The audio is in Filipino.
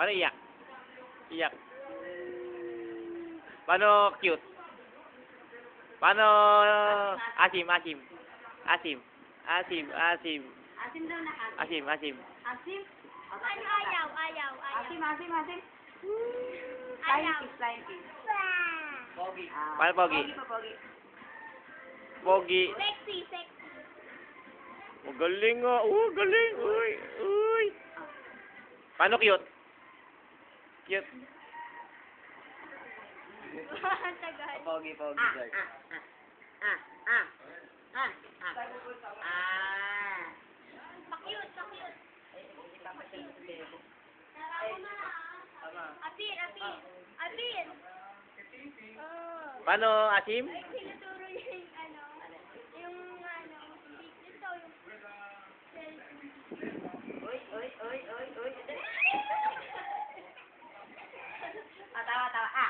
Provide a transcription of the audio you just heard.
Paano iyak? Iyak. Paano cute? Paano asim, asim? Asim. Asim, asim. Asim daw na asim. Asim, asim. Asim? Ano ayaw, ayaw, ayaw. Asim, asim, asim. Ayaw. Flying kiss. Pogi. Paano pogi? Pogi pa, pogi. Pogi. Sexy, sexy. Oh, galing nga. Galing. Uy, uy. Paano cute? Cute. Tagal. Pogi, pogi, Ah, sir. ah, ah, ah, ah, ah, ah. Pa-cute, pa-cute. Tara mo na. Apir, apir. Apir. Oh. Paano asim? Ay, tinuturo niya yung ano. Yung ano. Ito, yung... Uy, uy, uy, uy, uy. Ah, tawa, tawa. Ah,